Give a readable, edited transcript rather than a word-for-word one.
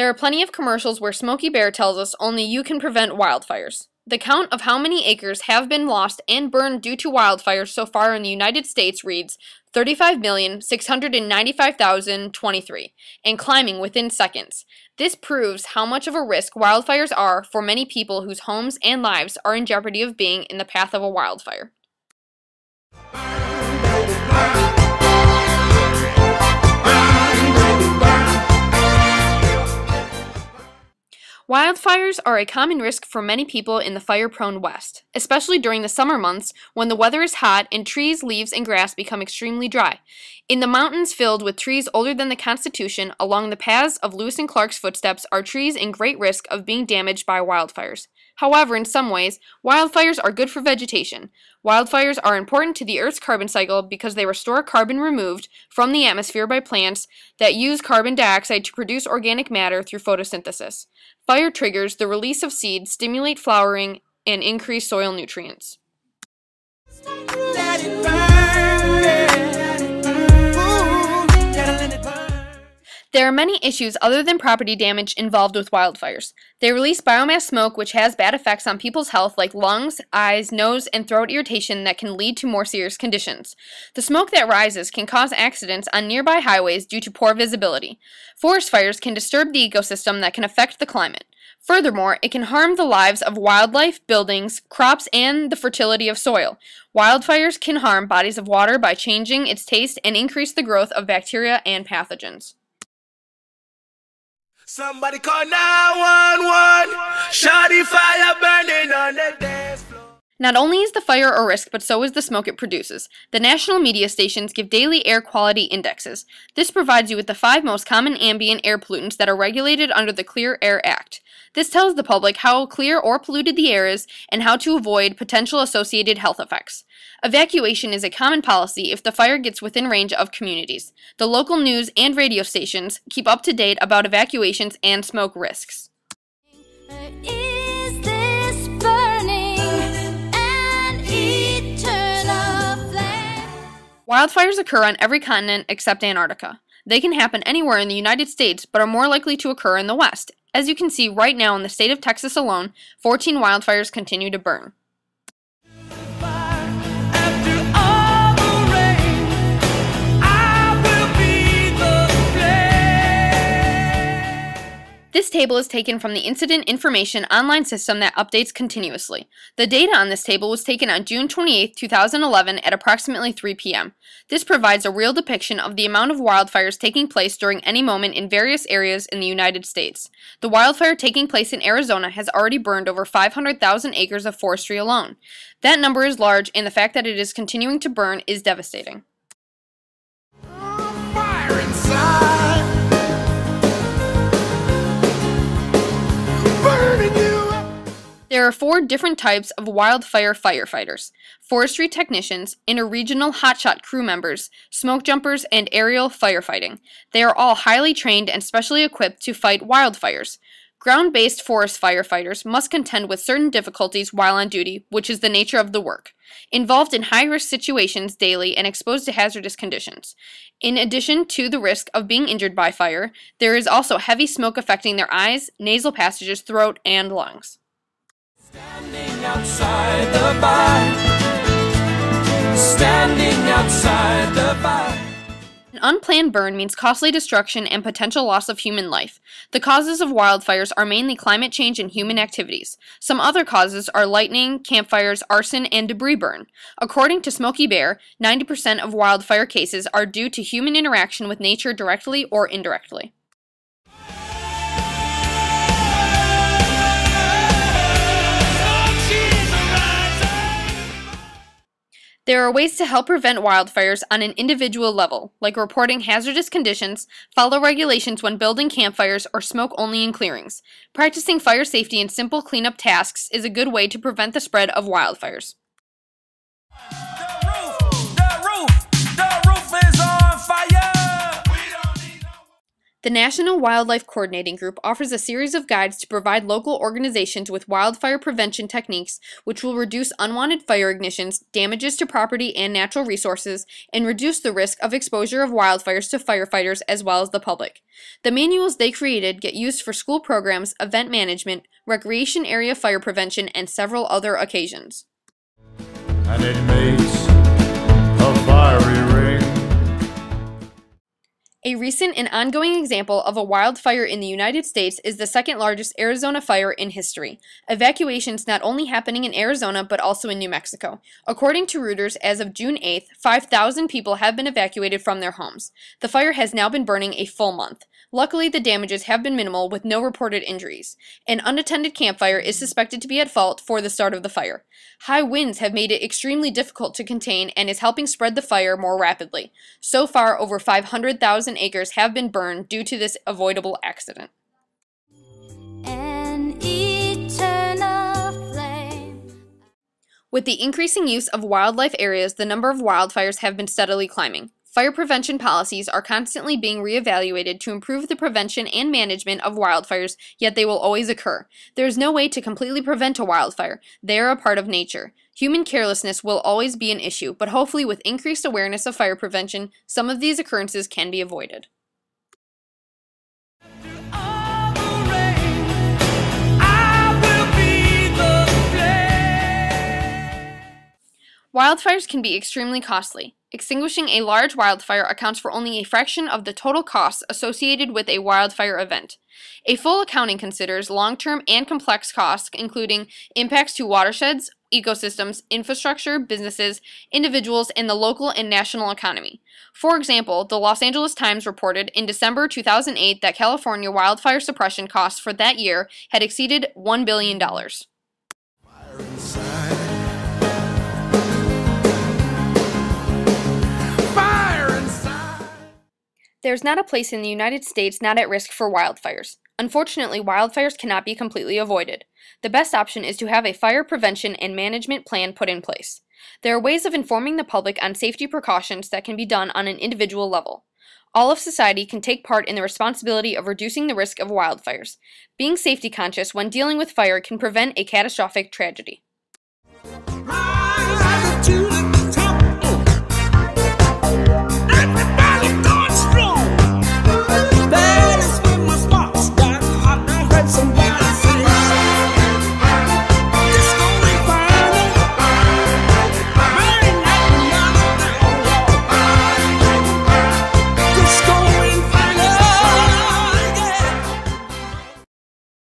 There are plenty of commercials where Smokey Bear tells us only you can prevent wildfires. The count of how many acres have been lost and burned due to wildfires so far in the United States reads 35,695,023, and climbing within seconds. This proves how much of a risk wildfires are for many people whose homes and lives are in jeopardy of being in the path of a wildfire. Wildfires are a common risk for many people in the fire-prone West, especially during the summer months when the weather is hot and trees, leaves, and grass become extremely dry. In the mountains filled with trees older than the Constitution, along the paths of Lewis and Clark's footsteps are trees in great risk of being damaged by wildfires. However, in some ways, wildfires are good for vegetation. Wildfires are important to the Earth's carbon cycle because they restore carbon removed from the atmosphere by plants that use carbon dioxide to produce organic matter through photosynthesis. Fire triggers the release of seeds, stimulate flowering, and increase soil nutrients. There are many issues other than property damage involved with wildfires. They release biomass smoke which has bad effects on people's health like lungs, eyes, nose, and throat irritation that can lead to more serious conditions. The smoke that rises can cause accidents on nearby highways due to poor visibility. Forest fires can disturb the ecosystem that can affect the climate. Furthermore, it can harm the lives of wildlife, buildings, crops, and the fertility of soil. Wildfires can harm bodies of water by changing its taste and increase the growth of bacteria and pathogens. Somebody call 911. Shawty fire burning on the dance floor. Not only is the fire a risk, but so is the smoke it produces. The national media stations give daily air quality indexes. This provides you with the 5 most common ambient air pollutants that are regulated under the Clear Air Act. This tells the public how clear or polluted the air is and how to avoid potential associated health effects. Evacuation is a common policy if the fire gets within range of communities. The local news and radio stations keep up to date about evacuations and smoke risks. Wildfires occur on every continent except Antarctica. They can happen anywhere in the United States, but are more likely to occur in the West. As you can see right now in the state of Texas alone, 14 wildfires continue to burn. This table is taken from the Incident Information online system that updates continuously. The data on this table was taken on June 28, 2011 at approximately 3 p.m. This provides a real depiction of the amount of wildfires taking place during any moment in various areas in the United States. The wildfire taking place in Arizona has already burned over 500,000 acres of forestry alone. That number is large, and the fact that it is continuing to burn is devastating. Fire inside. There are 4 different types of wildfire firefighters: forestry technicians, interregional hotshot crew members, smoke jumpers, and aerial firefighting. They are all highly trained and specially equipped to fight wildfires. Ground-based forest firefighters must contend with certain difficulties while on duty, which is the nature of the work. Involved in high-risk situations daily and exposed to hazardous conditions. In addition to the risk of being injured by fire, there is also heavy smoke affecting their eyes, nasal passages, throat, and lungs. Standing outside the fire. Standing outside the fire. An unplanned burn means costly destruction and potential loss of human life. The causes of wildfires are mainly climate change and human activities. Some other causes are lightning, campfires, arson, and debris burn. According to Smokey Bear, 90% of wildfire cases are due to human interaction with nature directly or indirectly. There are ways to help prevent wildfires on an individual level, like reporting hazardous conditions, follow regulations when building campfires, or smoke only in clearings. Practicing fire safety and simple cleanup tasks is a good way to prevent the spread of wildfires. The roof is on fire! The National Wildlife Coordinating Group offers a series of guides to provide local organizations with wildfire prevention techniques which will reduce unwanted fire ignitions, damages to property and natural resources, and reduce the risk of exposure of wildfires to firefighters as well as the public. The manuals they created get used for school programs, event management, recreation area fire prevention, and several other occasions. And it makes a fiery ring. A recent and ongoing example of a wildfire in the United States is the second largest Arizona fire in history. Evacuations not only happening in Arizona but also in New Mexico. According to Reuters, as of June 8th, 5,000 people have been evacuated from their homes. The fire has now been burning a full month. Luckily, the damages have been minimal with no reported injuries. An unattended campfire is suspected to be at fault for the start of the fire. High winds have made it extremely difficult to contain and is helping spread the fire more rapidly. So far, over 500,000 acres have been burned due to this avoidable accident. An eternal flame. With the increasing use of wildlife areas, the number of wildfires have been steadily climbing. Fire prevention policies are constantly being reevaluated to improve the prevention and management of wildfires, yet they will always occur. There is no way to completely prevent a wildfire. They are a part of nature. Human carelessness will always be an issue, but hopefully with increased awareness of fire prevention, some of these occurrences can be avoided. Wildfires can be extremely costly. Extinguishing a large wildfire accounts for only a fraction of the total costs associated with a wildfire event. A full accounting considers long-term and complex costs, including impacts to watersheds, ecosystems, infrastructure, businesses, individuals, and the local and national economy. For example, the Los Angeles Times reported in December 2008 that California wildfire suppression costs for that year had exceeded $1 billion. There's not a place in the United States not at risk for wildfires. Unfortunately, wildfires cannot be completely avoided. The best option is to have a fire prevention and management plan put in place. There are ways of informing the public on safety precautions that can be done on an individual level. All of society can take part in the responsibility of reducing the risk of wildfires. Being safety conscious when dealing with fire can prevent a catastrophic tragedy.